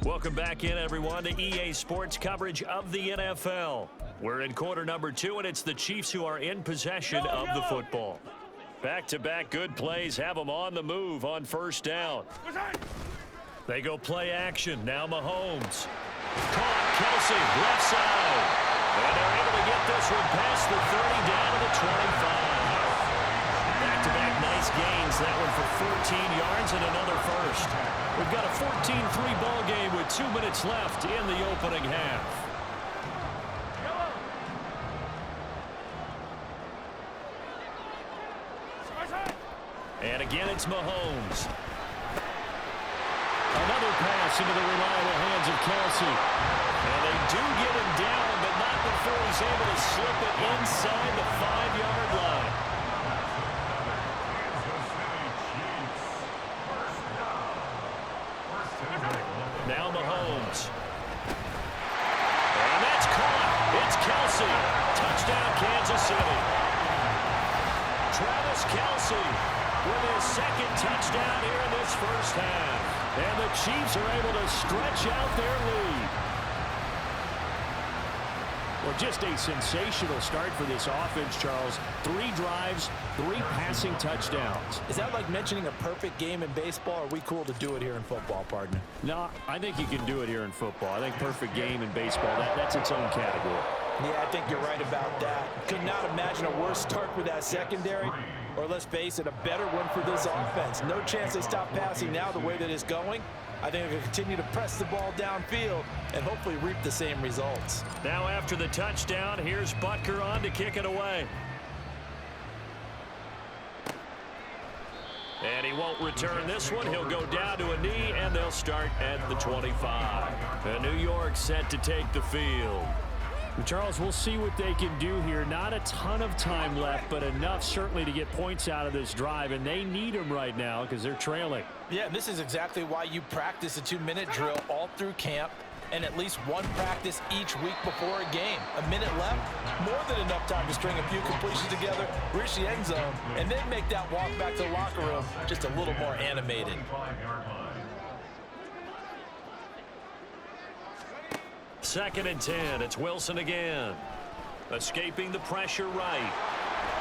Welcome back in, everyone, to EA Sports coverage of the NFL. We're in quarter number 2, and it's the Chiefs who are in possession of the football. Back-to-back good plays have them on the move on first down. They go play action. Now Mahomes. Caught. Kelsey, left side. And they're able to get this one past the 30 down to the 25. Back-to-back nice gains. That one for 14 yards and another first. We've got a 14-3 ball game with 2 minutes left in the opening half. And again, it's Mahomes. Another pass into the reliable hands of Kelsey. And they do get him down, but not before he's able to slip it inside the 5-yard line. Now Mahomes. And that's caught. It's Kelsey. Touchdown, Kansas City. Travis Kelsey with his second touchdown here in this first half. And the Chiefs are able to stretch out their lead. Well, just a sensational start for this offense, Charles. 3 drives, 3 passing touchdowns. Is that like mentioning a perfect game in baseball, or are we cool to do it here in football, partner? No, I think you can do it here in football. I think perfect game in baseball, that's its own category. Yeah, I think you're right about that. Could not imagine a worse start for that secondary, or let's face it, a better one for this offense. No chance they stop passing now the way that it's going. I think they'll continue to press the ball downfield and hopefully reap the same results. Now after the touchdown, here's Butker on to kick it away. And he won't return this one. He'll go down to a knee, and they'll start at the 25. And New York set to take the field. Charles, we'll see what they can do here. Not a ton of time left, but enough certainly to get points out of this drive, and they need them right now because they're trailing. Yeah, this is exactly why you practice a 2-minute drill all through camp and at least one practice each week before a game. A minute left, more than enough time to string a few completions together, reach the end zone, and then make that walk back to the locker room just a little more animated. Second and 10. It's Wilson again. Escaping the pressure right.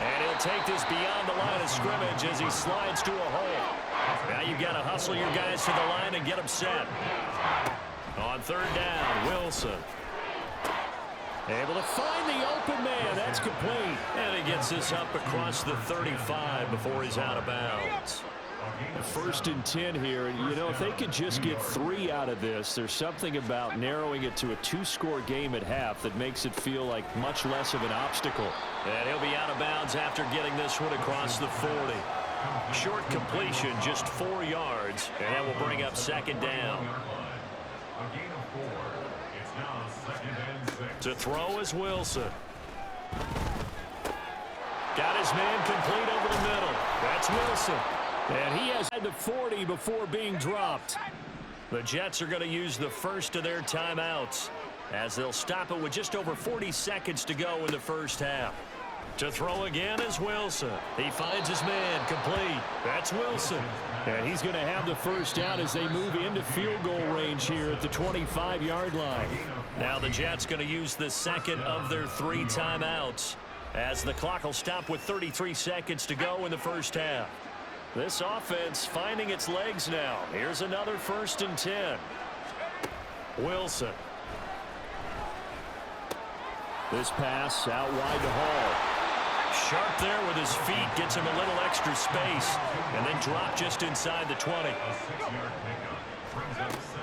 And he'll take this beyond the line of scrimmage as he slides to a hole. Now you've got to hustle your guys to the line and get them set. On third down, Wilson. Able to find the open man. That's complete. And he gets this up across the 35 before he's out of bounds. First and 10 here, and you know, if they could just get 3 out of this, there's something about narrowing it to a 2-score game at half that makes it feel like much less of an obstacle. And he'll be out of bounds after getting this one across the 40. Short completion, just 4 yards, and that will bring up second down. To throw is Wilson. Got his man complete over the middle. That's Wilson. And he has the 40 before being dropped. The Jets are going to use the first of their timeouts as they'll stop it with just over 40 seconds to go in the first half. To throw again is Wilson. He finds his man complete. That's Wilson. And he's going to have the first down as they move into field goal range here at the 25-yard line. Now the Jets going to use the second of their 3 timeouts as the clock will stop with 33 seconds to go in the first half. This offense finding its legs now. Here's another first and 10. Wilson. This pass out wide to Hall. Sharp there with his feet. Gets him a little extra space. And then drop just inside the 20.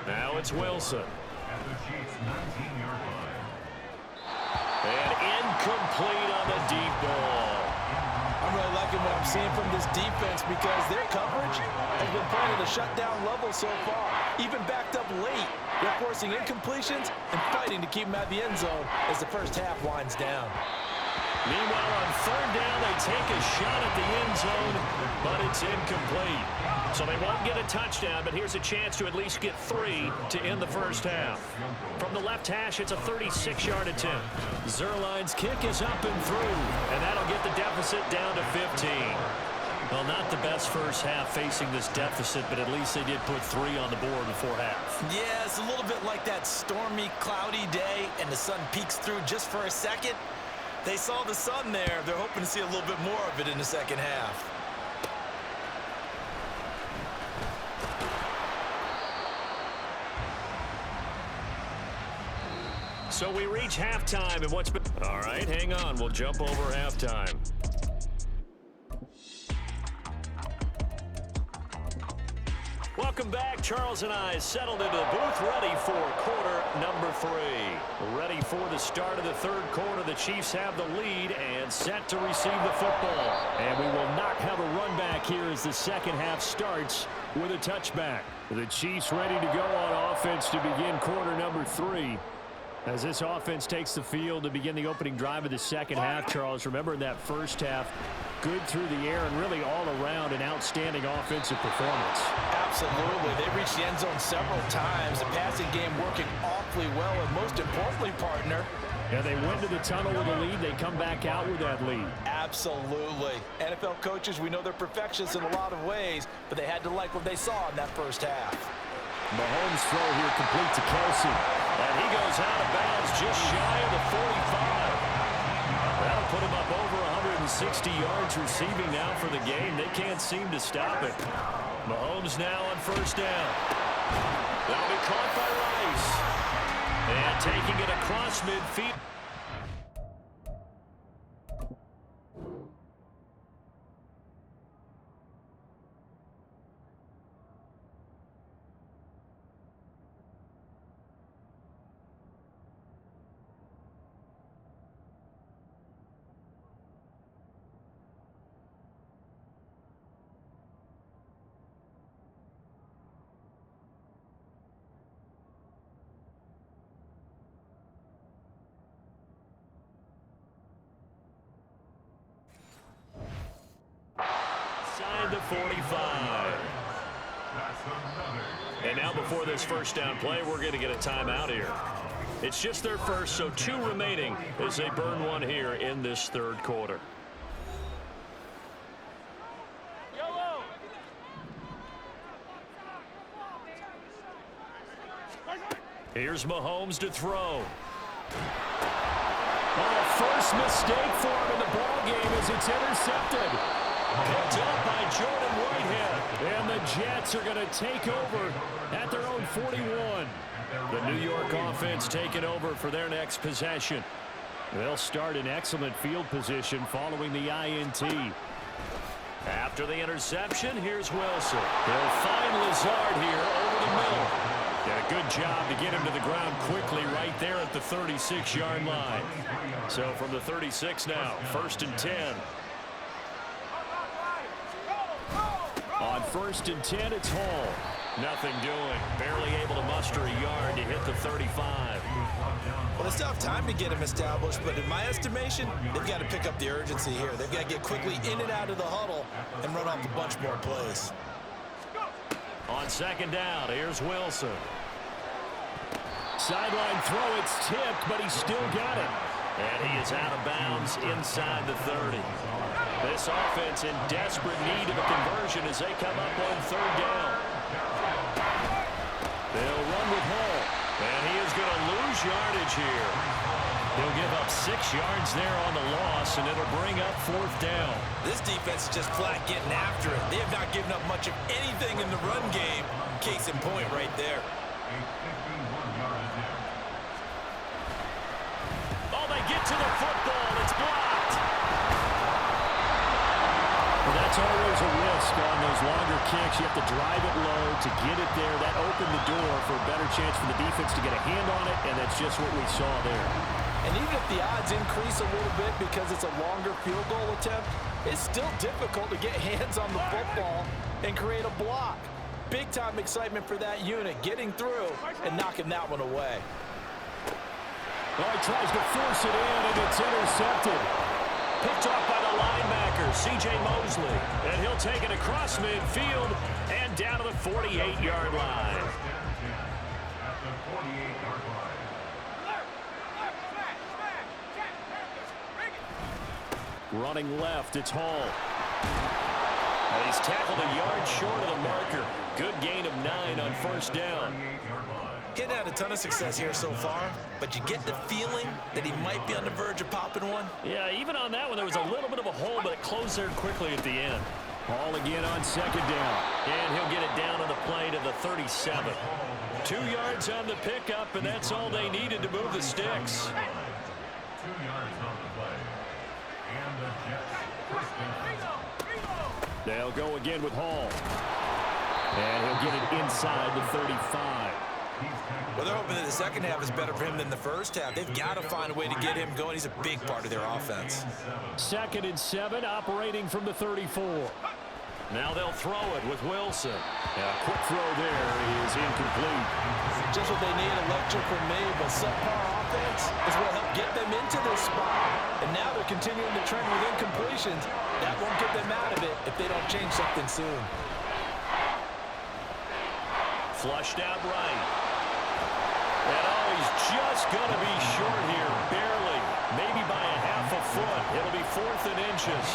Now it's Wilson. And incomplete on the deep ball. I'm really liking what I'm seeing from this defense because their coverage has been playing at a shutdown level so far. Even backed up late, they're forcing incompletions and fighting to keep them at the end zone as the first half winds down. Meanwhile, on third down, they take a shot at the end zone, but it's incomplete. So they won't get a touchdown, but here's a chance to at least get 3 to end the first half. From the left hash, it's a 36-yard attempt. Zerline's kick is up and through, and that'll get the deficit down to 15. Well, not the best first half facing this deficit, but at least they did put 3 on the board before half. Yeah, it's a little bit like that stormy, cloudy day, and the sun peeks through just for a second. They saw the sun there. They're hoping to see a little bit more of it in the second half. So we reach halftime, and what's been... All right, hang on. We'll jump over halftime. Welcome back. Charles and I settled into the booth, ready for quarter number 3. Ready for the start of the third quarter. The Chiefs have the lead and set to receive the football. And we will not have a run back here as the second half starts with a touchback. The Chiefs ready to go on offense to begin quarter number 3. As this offense takes the field to begin the opening drive of the second half, Charles, remember in that first half, good through the air and really all around an outstanding offensive performance. Absolutely. They reached the end zone several times. The passing game working awfully well, and most importantly, partner. Yeah, they went to the tunnel with a lead. They come back out with that lead. Absolutely. NFL coaches, we know they're perfectionists in a lot of ways, but they had to like what they saw in that first half. Mahomes' throw here complete to Kelsey. And he goes out of bounds just shy of the 45. That'll put him up over 160 yards receiving now for the game. They can't seem to stop it. Mahomes now on first down. That'll be caught by Rice. And taking it across midfield. To 45. And now before this first down play, we're going to get a timeout here. It's just their first, so 2 remaining as they burn one here in this third quarter. Here's Mahomes to throw. Oh, first mistake for him in the ball game as it's intercepted. Picked up by Jordan Whitehead. And the Jets are going to take over at their own 41. The New York offense taking over for their next possession. They'll start in excellent field position following the INT. After the interception, here's Wilson. They'll find Lazard here over the middle. Did a good job to get him to the ground quickly right there at the 36-yard line. So from the 36 now, 1st and 10. On 1st and 10, it's Hall. Nothing doing. Barely able to muster a yard to hit the 35. Well, they still have time to get him established, but in my estimation, they've got to pick up the urgency here. They've got to get quickly in and out of the huddle and run off a bunch more plays. On 2nd down, here's Wilson. Sideline throw, it's tipped, but he still got it. And he is out of bounds inside the 30. This offense in desperate need of a conversion as they come up on 3rd down. They'll run with Hall. And he is going to lose yardage here. He'll give up 6 yards there on the loss, and it'll bring up 4th down. This defense is just flat getting after it. They have not given up much of anything in the run game. Case in point right there. Oh, they get to the football. It's blocked. Well, that's always a risk on those longer kicks. You have to drive it low to get it there. That opened the door for a better chance for the defense to get a hand on it, and that's just what we saw there. And even if the odds increase a little bit because it's a longer field goal attempt, it's still difficult to get hands on the football and create a block. Big-time excitement for that unit, getting through and knocking that one away. Well, he tries to force it in, and it's intercepted. Picked off by the linebacker, C.J. Mosley. And he'll take it across midfield and down to the 48-yard line. Running left, it's Hall. He's tackled a yard short of the marker. Good gain of 9 on first down. He's had a ton of success here so far, but you get the feeling that he might be on the verge of popping one. Yeah, even on that one, there was a little bit of a hole, but it closed there quickly at the end. Ball again on second down. And he'll get it down on the play to the 37. 2 yards on the pickup, and that's all they needed to move the sticks. 2 yards on the play. And the Jets. They'll go again with Hall. And he'll get it inside the 35. Well, they're hoping that the second half is better for him than the first half. They've got to find a way to get him going. He's a big part of their offense. 2nd and 7, operating from the 34. Now they'll throw it with Wilson. A quick throw there is incomplete. Just what they need, a lecture from me, but subpar offense is what helped get them into this spot. And now they're continuing the trend with incompletions. That won't get them out of it if they don't change something soon. Flushed out right. And oh, he's just going to be short here, barely. Maybe by a half a foot. It'll be 4th and inches.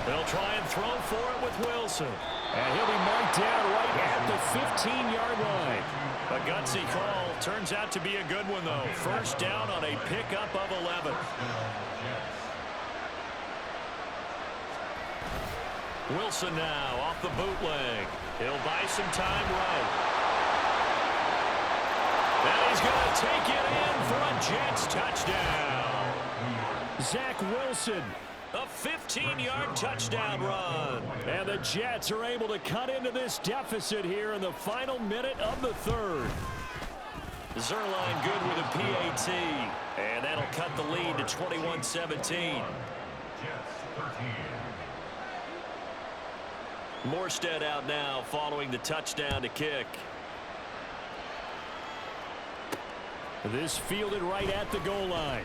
They'll try and throw for it with Wilson. And he'll be marked down right at the 15-yard line. A gutsy call. Turns out to be a good one, though. First down on a pickup of 11. Wilson now off the bootleg. He'll buy some time right. And he's going to take it in for a Jets touchdown. Zach Wilson. A 15-yard touchdown run. And the Jets are able to cut into this deficit here in the final minute of the 3rd. Zerline good with a PAT. And that'll cut the lead to 21-17. Morstead out now following the touchdown to kick. This fielded right at the goal line.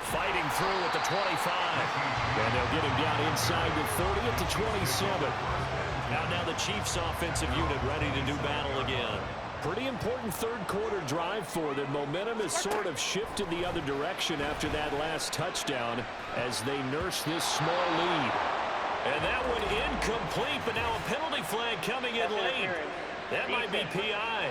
Fighting through at the 25. And they'll get him down inside the 30 at the 27. Now the Chiefs offensive unit ready to do battle again. Pretty important third-quarter drive for them. Momentum has sort of shifted the other direction after that last touchdown as they nurse this small lead. And that one incomplete, but now a penalty flag coming in late. That might be PI.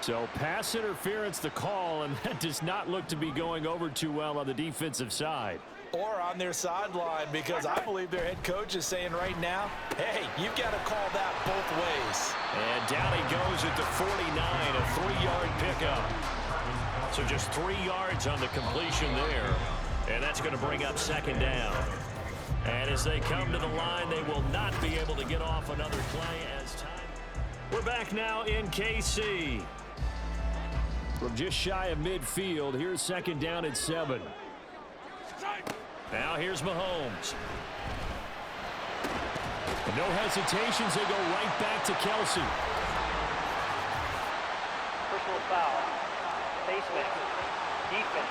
So pass interference the call, and that does not look to be going over too well on the defensive side. Or on their sideline, because I believe their head coach is saying right now, hey, you've got to call that both ways. And down he goes at the 49, a 3-yard pickup. So just 3 yards on the completion there. And that's going to bring up 2nd down. And as they come to the line, they will not be able to get off another play as time. We're back now in KC. From just shy of midfield, here's 2nd down at 7. Now here's Mahomes. No hesitations, they go right back to Kelsey. Personal foul. Face mask. Defense.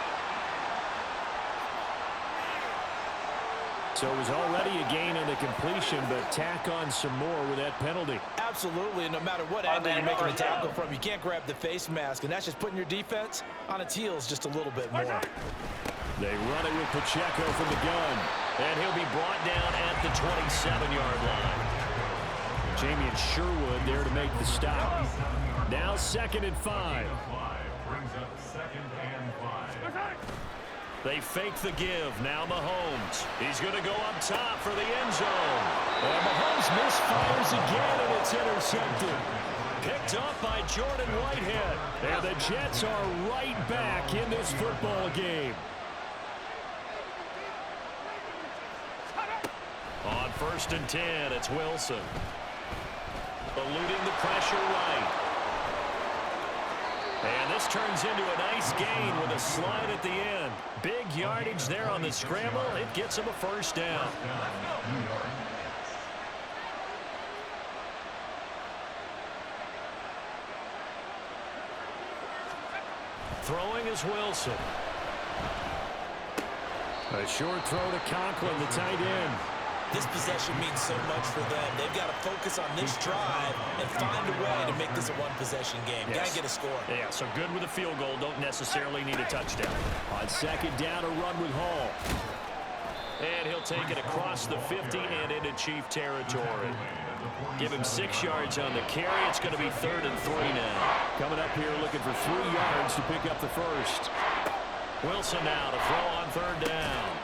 So it was already a gain on the completion, but tack on some more with that penalty. Absolutely, and no matter what angle you're making a tackle from, you can't grab the face mask, and that's just putting your defense on its heels just a little bit more. They run it with Pacheco from the gun. And he'll be brought down at the 27-yard line. Jamie Sherwood there to make the stop. Now 2nd and 5. Brings up 2nd and 5. They fake the give. Now Mahomes. He's going to go up top for the end zone. And Mahomes misfires again, and it's intercepted. Picked up by Jordan Whitehead. And the Jets are right back in this football game. On 1st and 10, it's Wilson. Eluding the pressure right. And this turns into a nice gain with a slide at the end. Big yardage there on the scramble. It gets him a 1st down. Throwing is Wilson. A short throw to Conklin, the tight end. This possession means so much for them. They've got to focus on this drive and find a way to make this a one-possession game. Yes. Got to get a score. Yeah, so good with a field goal. Don't necessarily need a touchdown. On second down, a run with Hall. And he'll take it across the 50 and into Chief territory. Give him 6 yards on the carry. It's going to be 3rd and 3 now. Coming up here looking for 3 yards to pick up the first. Wilson now to throw on 3rd down.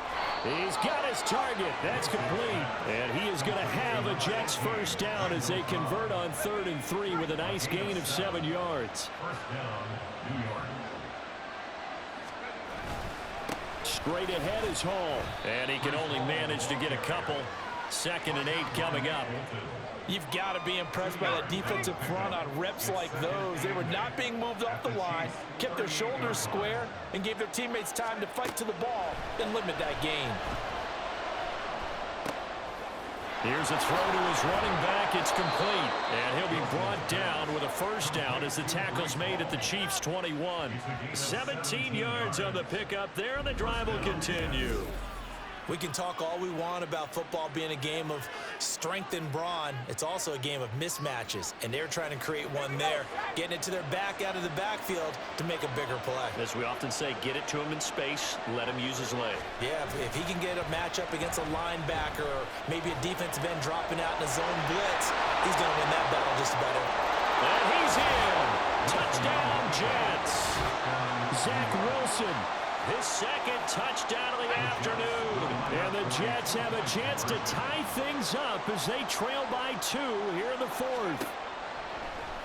He's got his target. That's complete. And he is going to have a Jets first down as they convert on 3rd and 3 with a nice gain of 7 yards. First down, New York. Straight ahead is Hall. And he can only manage to get a couple. 2nd and 8 coming up. You've got to be impressed by that defensive front on reps like those. They were not being moved off the line, kept their shoulders square, and gave their teammates time to fight to the ball and limit that gain. Here's a throw to his running back. It's complete. And he'll be brought down with a first down as the tackle's made at the Chiefs' 21. 17 yards on the pickup there, and the drive will continue. We can talk all we want about football being a game of strength and brawn. It's also a game of mismatches, and they're trying to create one there, getting it to their back out of the backfield to make a bigger play. As we often say, get it to him in space, let him use his leg. Yeah, if he can get a matchup against a linebacker or maybe a defensive end dropping out in a zone blitz, he's going to win that battle just about every. And he's in. Touchdown, Jets. Zach Wilson. His 2nd touchdown of the afternoon. And the Jets have a chance to tie things up as they trail by 2 here in the 4th.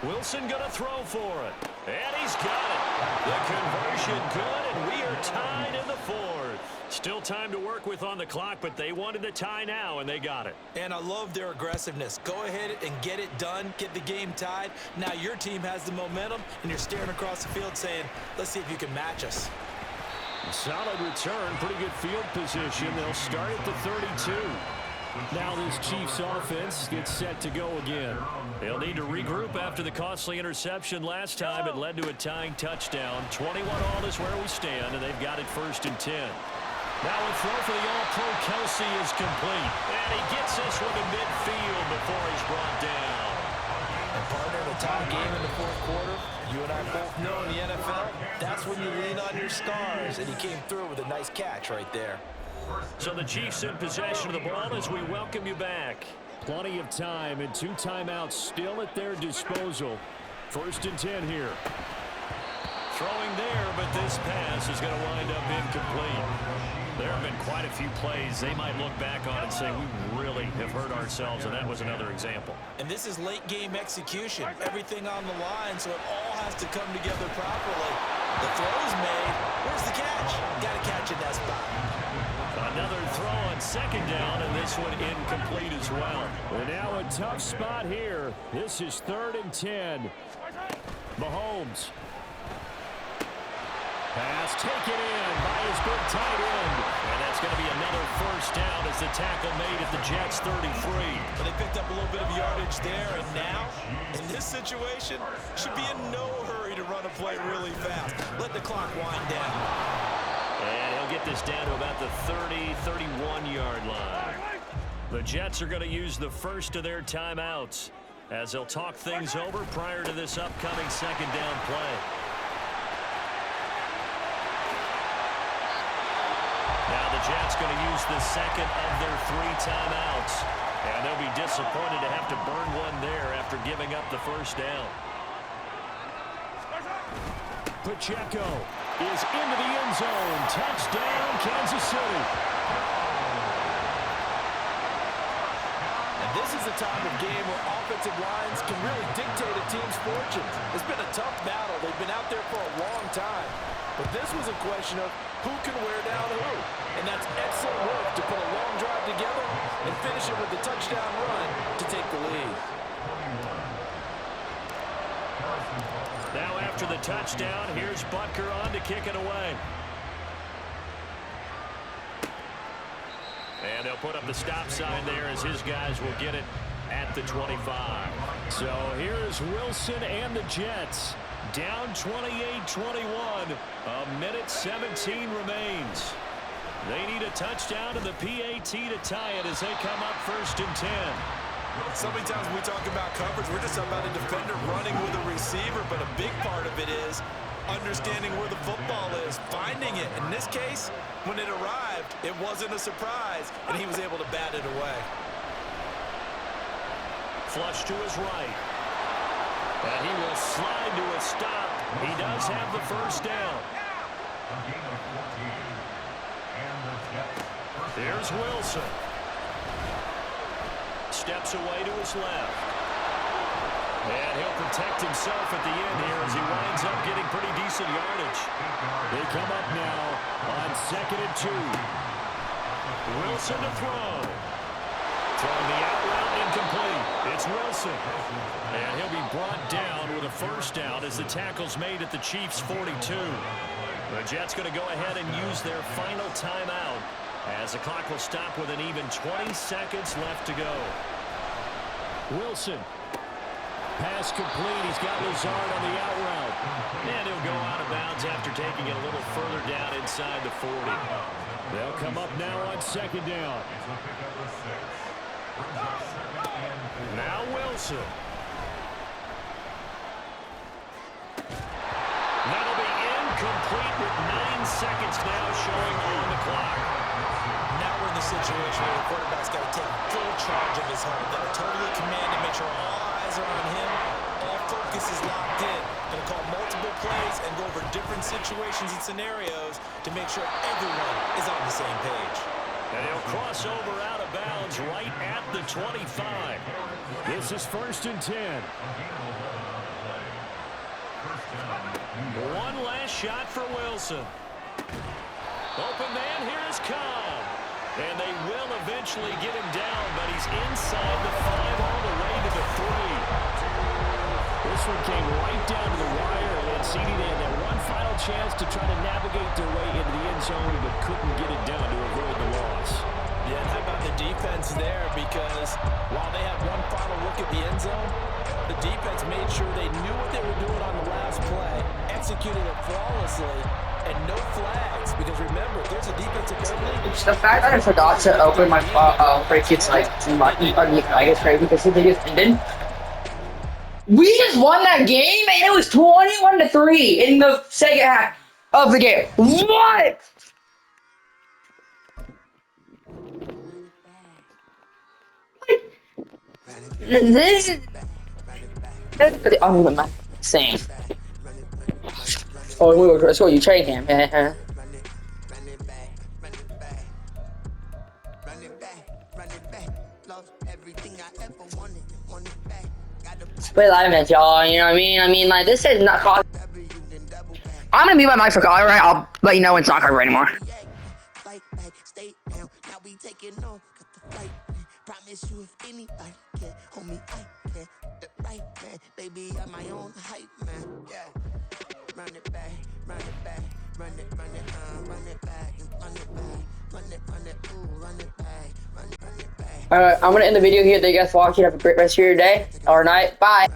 Wilson going to throw for it. And he's got it. The conversion good, and we are tied in the 4th. Still time to work with on the clock, but they wanted the tie now, and they got it. And I love their aggressiveness. Go ahead and get it done, get the game tied. Now your team has the momentum, and you're staring across the field saying, let's see if you can match us. Solid return, pretty good field position. They'll start at the 32. Now this Chiefs offense gets set to go again. They'll need to regroup after the costly interception last time. It led to a tying touchdown. 21 all is where we stand, and they've got it 1st and 10. Now a throw for the All-Pro Kelsey is complete. And he gets this one to midfield before he's brought down. And partner, in a tie game in the 4th quarter, you and I both know in the NFL, that's when you lean on your stars, and he came through with a nice catch right there. So the Chiefs in possession of the ball as we welcome you back. Plenty of time and 2 timeouts still at their disposal. 1st and 10 here. Throwing there, but this pass is going to wind up incomplete. There have been quite a few plays they might look back on and say, we really have hurt ourselves, and that was another example. And this is late game execution. Everything on the line, so it all has to come together properly. The throw's made. Where's the catch? Got to catch in that spot. Another throw on 2nd down, and this one incomplete as well. And now a tough spot here. This is 3rd and 10. Mahomes. Pass taken in by his big tight end. And that's going to be another first down as the tackle made at the Jets' 33. But they picked up a little bit of yardage there, and now, in this situation, should be in no hurry to run a play really fast. Let the clock wind down. And he'll get this down to about the 30, 31-yard line. The Jets are going to use the first of their timeouts as they'll talk things over prior to this upcoming 2nd down play. Now the Jets going to use the 2nd of their 3 timeouts. And they'll be disappointed to have to burn one there after giving up the first down. Pacheco is into the end zone. Touchdown, Kansas City. And this is a time of game where offensive lines can really dictate a team's fortunes. It's been a tough battle. They've been out there for a long time. But this was a question of who can wear down who. And that's excellent work to put a long drive together and finish it with a touchdown run to take the lead. Now after the touchdown, here's Butker on to kick it away. And they'll put up the stop sign there as his guys will get it at the 25. So here's Wilson and the Jets. Down 28-21. A minute 17 remains. They need a touchdown and the PAT to tie it as they come up 1st and 10. So many times when we talk about coverage, we're just about a defender running with a receiver, but a big part of it is understanding where the football is, finding it. In this case, when it arrived, it wasn't a surprise, and he was able to bat it away. Flush to his right. And he will slide to a stop. He does have the first down. Here's Wilson. Steps away to his left. And he'll protect himself at the end here as he winds up getting pretty decent yardage. They come up now on 2nd and 2. Wilson to throw. Throwing the out route incomplete. It's Wilson. And he'll be brought down with a first down as the tackle's made at the Chiefs' 42. The Jets going to go ahead and use their final timeout as the clock will stop with an even 20 seconds left to go. Wilson. Pass complete. He's got Lazard on the out route. And he'll go out of bounds after taking it a little further down inside the 40. They'll come up now on 2nd down. Now Wilson. That'll be incomplete with 9 seconds now showing on the clock. Now we're in the situation where the quarterback's got to take full charge of his home. Got to totally command and make sure all eyes are on him. All focus is locked in. Going to call multiple plays and go over different situations and scenarios to make sure everyone is on the same page. And he'll cross over out of bounds right at the 25. This is 1st and 10. One last shot for Wilson. Open man, here is Cobb. And they will eventually get him down, but he's inside the 5 all the way to the 3. This one came right down to the wire, and CD had that one final chance to try to navigate their way into the end zone, but couldn't get it down to avoid the loss. Yeah, and how about the defense there? Because while they had one final look at the end zone, the defense made sure they knew what they were doing on the last play, executed it flawlessly, and no flags. Because remember, there's a defensive penalty. It's the fact that I forgot to open my it's like I guess crazy because they just ended. We just won that game and it was 21-3 in the second half of the game. What? This is I'm insane. Oh, let's go. You trade him. Wait, live events, y'all. You know what I mean? Like, this is not cost. I'm gonna mute my mic for call, right? I'll let you know when it's not covered anymore. Promise you if anybody can, homie, I can. The right man, baby, I'm my own hype man. Yeah. Run it back, run it back, run it back, run it back, run it, ooh, run it back, run it back. Alright, I'm gonna end the video here. Thank you guys for watching. Have a great rest of your day or night. Bye.